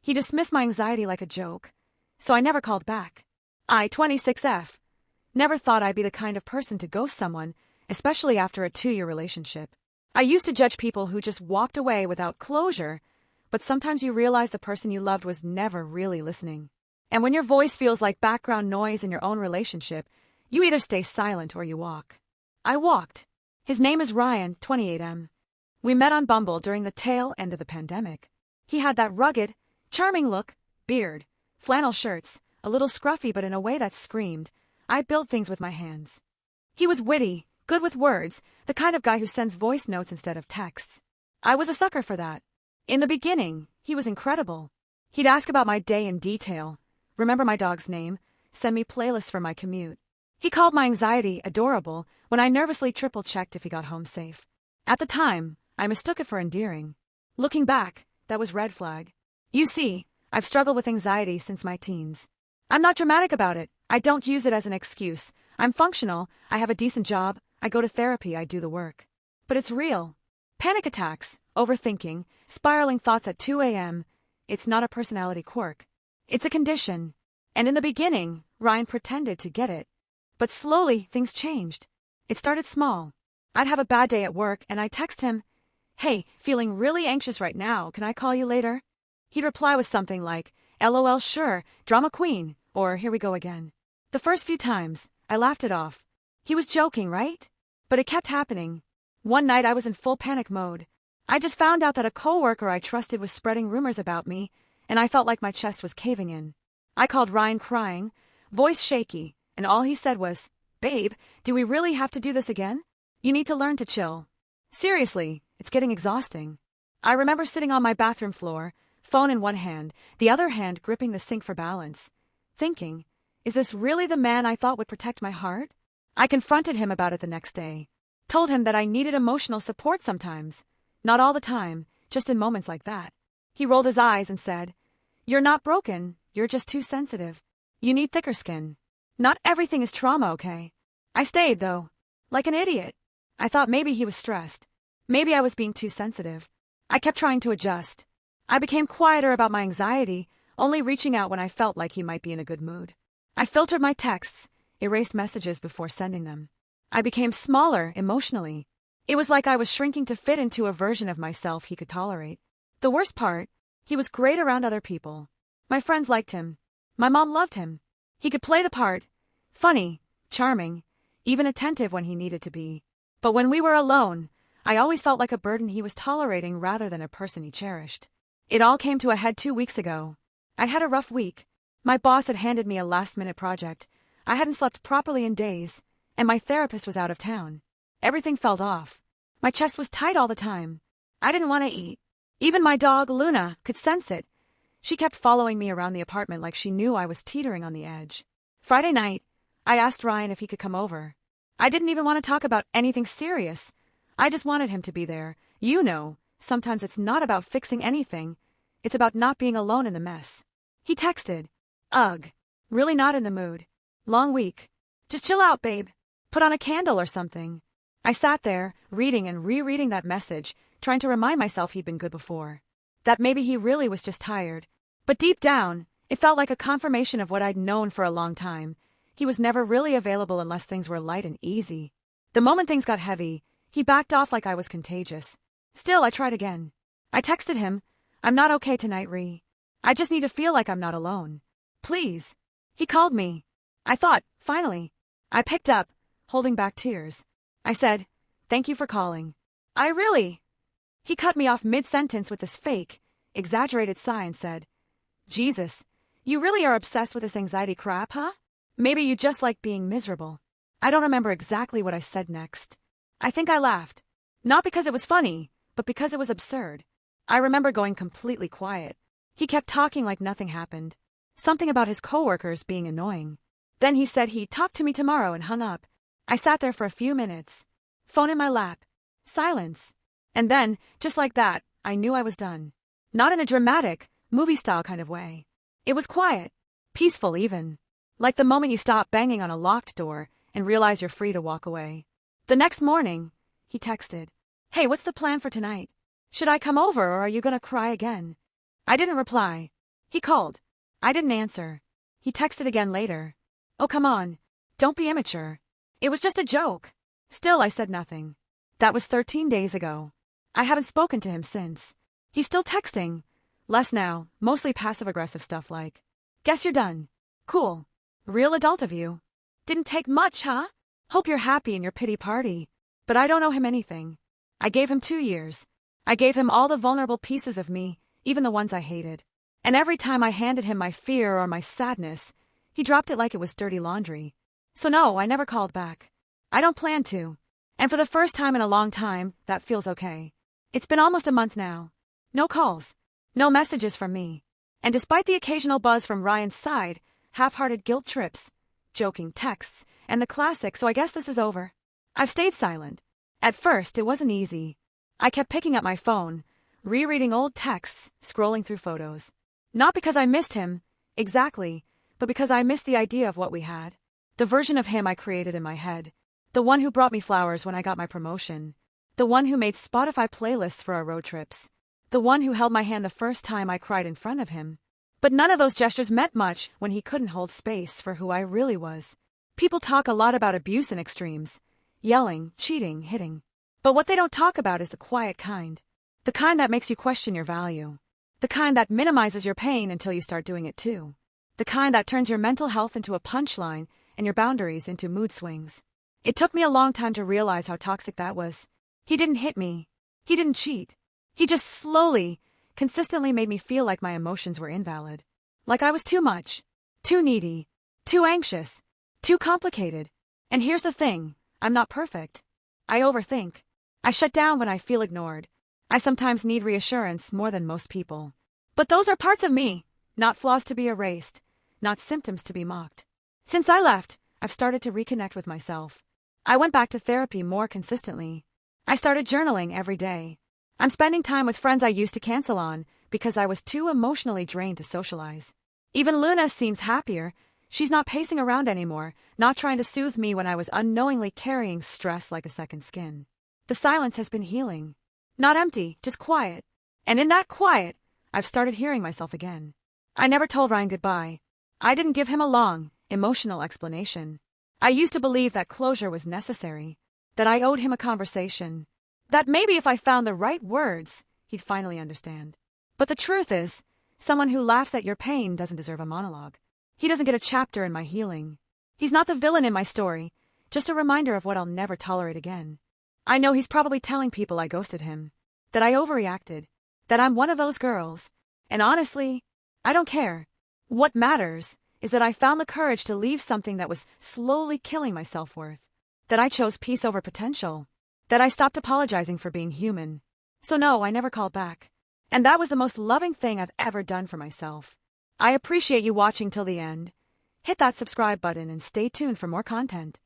He dismissed my anxiety like a joke, so I never called back. I, 26F, never thought I'd be the kind of person to ghost someone, especially after a 2-year relationship. I used to judge people who just walked away without closure, but sometimes you realize the person you loved was never really listening. And when your voice feels like background noise in your own relationship, you either stay silent or you walk. I walked. His name is Ryan, 28M. We met on Bumble during the tail end of the pandemic. He had that rugged, charming look, beard, flannel shirts, a little scruffy but in a way that screamed, I build things with my hands. He was witty, good with words, the kind of guy who sends voice notes instead of texts. I was a sucker for that. In the beginning, he was incredible. He'd ask about my day in detail, remember my dog's name, send me playlists for my commute. He called my anxiety adorable when I nervously triple-checked if he got home safe. At the time, I mistook it for endearing. Looking back, that was red flag. You see, I've struggled with anxiety since my teens. I'm not dramatic about it. I don't use it as an excuse. I'm functional, I have a decent job, I go to therapy, I do the work. But it's real. Panic attacks, overthinking, spiraling thoughts at 2 a.m., it's not a personality quirk. It's a condition. And in the beginning, Ryan pretended to get it. But slowly, things changed. It started small. I'd have a bad day at work and I'd text him, hey, feeling really anxious right now, can I call you later? He'd reply with something like, LOL sure, drama queen, or here we go again. The first few times, I laughed it off. He was joking, right? But it kept happening. One night I was in full panic mode. I just found out that a coworker I trusted was spreading rumors about me, and I felt like my chest was caving in. I called Ryan crying, voice shaky, and all he said was, babe, do we really have to do this again? You need to learn to chill. Seriously, it's getting exhausting. I remember sitting on my bathroom floor, phone in one hand, the other hand gripping the sink for balance, thinking, is this really the man I thought would protect my heart? I confronted him about it the next day. Told him that I needed emotional support sometimes. Not all the time, just in moments like that. He rolled his eyes and said, you're not broken, you're just too sensitive. You need thicker skin. Not everything is trauma, okay? I stayed, though. Like an idiot. I thought maybe he was stressed. Maybe I was being too sensitive. I kept trying to adjust. I became quieter about my anxiety, only reaching out when I felt like he might be in a good mood. I filtered my texts, erased messages before sending them. I became smaller emotionally. It was like I was shrinking to fit into a version of myself he could tolerate. The worst part, he was great around other people. My friends liked him. My mom loved him. He could play the part, funny, charming, even attentive when he needed to be. But when we were alone, I always felt like a burden he was tolerating rather than a person he cherished. It all came to a head 2 weeks ago. I'd had a rough week. My boss had handed me a last-minute project. I hadn't slept properly in days, and my therapist was out of town. Everything felt off. My chest was tight all the time. I didn't want to eat. Even my dog, Luna, could sense it. She kept following me around the apartment like she knew I was teetering on the edge. Friday night, I asked Ryan if he could come over. I didn't even want to talk about anything serious. I just wanted him to be there. You know, sometimes it's not about fixing anything. It's about not being alone in the mess. He texted, ugh, really not in the mood. Long week. Just chill out, babe. Put on a candle or something. I sat there, reading and rereading that message, trying to remind myself he'd been good before. That maybe he really was just tired. But deep down, it felt like a confirmation of what I'd known for a long time. He was never really available unless things were light and easy. The moment things got heavy, he backed off like I was contagious. Still, I tried again. I texted him, I'm not okay tonight, Ree. I just need to feel like I'm not alone. Please. He called me. I thought, finally. I picked up, holding back tears. I said, thank you for calling. I really... He cut me off mid-sentence with this fake, exaggerated sigh and said, Jesus, you really are obsessed with this anxiety crap, huh? Maybe you just like being miserable. I don't remember exactly what I said next. I think I laughed. Not because it was funny, but because it was absurd. I remember going completely quiet. He kept talking like nothing happened. Something about his coworkers being annoying. Then he said he'd talk to me tomorrow and hung up. I sat there for a few minutes. Phone in my lap. Silence. And then, just like that, I knew I was done. Not in a dramatic, movie-style kind of way. It was quiet. Peaceful even. Like the moment you stop banging on a locked door and realize you're free to walk away. The next morning, he texted, hey, what's the plan for tonight? Should I come over or are you gonna cry again? I didn't reply. He called. I didn't answer. He texted again later. Oh, come on. Don't be immature. It was just a joke. Still, I said nothing. That was 13 days ago. I haven't spoken to him since. He's still texting. Less now, mostly passive-aggressive stuff like, guess you're done. Cool. Real adult of you. Didn't take much, huh? Hope you're happy in your pity party. But I don't owe him anything. I gave him 2 years. I gave him all the vulnerable pieces of me, even the ones I hated. And every time I handed him my fear or my sadness, he dropped it like it was dirty laundry. So no, I never called back. I don't plan to. And for the first time in a long time, that feels okay. It's been almost a month now. No calls. No messages from me. And despite the occasional buzz from Ryan's side, half-hearted guilt trips, joking texts, and the classic, so I guess this is over. I've stayed silent. At first, it wasn't easy. I kept picking up my phone, rereading old texts, scrolling through photos. Not because I missed him, exactly, but because I missed the idea of what we had. The version of him I created in my head. The one who brought me flowers when I got my promotion. The one who made Spotify playlists for our road trips. The one who held my hand the first time I cried in front of him. But none of those gestures meant much when he couldn't hold space for who I really was. People talk a lot about abuse in extremes. Yelling, cheating, hitting. But what they don't talk about is the quiet kind. The kind that makes you question your value. The kind that minimizes your pain until you start doing it too. The kind that turns your mental health into a punchline and your boundaries into mood swings. It took me a long time to realize how toxic that was. He didn't hit me. He didn't cheat. He just slowly, consistently made me feel like my emotions were invalid. Like I was too much. Too needy. Too anxious. Too complicated. And here's the thing, I'm not perfect. I overthink. I shut down when I feel ignored. I sometimes need reassurance more than most people. But those are parts of me, not flaws to be erased, not symptoms to be mocked. Since I left, I've started to reconnect with myself. I went back to therapy more consistently. I started journaling every day. I'm spending time with friends I used to cancel on because I was too emotionally drained to socialize. Even Luna seems happier. She's not pacing around anymore, not trying to soothe me when I was unknowingly carrying stress like a second skin. The silence has been healing. Not empty, just quiet. And in that quiet, I've started hearing myself again. I never told Ryan goodbye. I didn't give him a long, emotional explanation. I used to believe that closure was necessary, that I owed him a conversation, that maybe if I found the right words, he'd finally understand. But the truth is, someone who laughs at your pain doesn't deserve a monologue. He doesn't get a chapter in my healing. He's not the villain in my story, just a reminder of what I'll never tolerate again. I know he's probably telling people I ghosted him, that I overreacted, that I'm one of those girls, and honestly, I don't care. What matters is that I found the courage to leave something that was slowly killing my self-worth, that I chose peace over potential, that I stopped apologizing for being human. So no, I never called back. And that was the most loving thing I've ever done for myself. I appreciate you watching till the end. Hit that subscribe button and stay tuned for more content.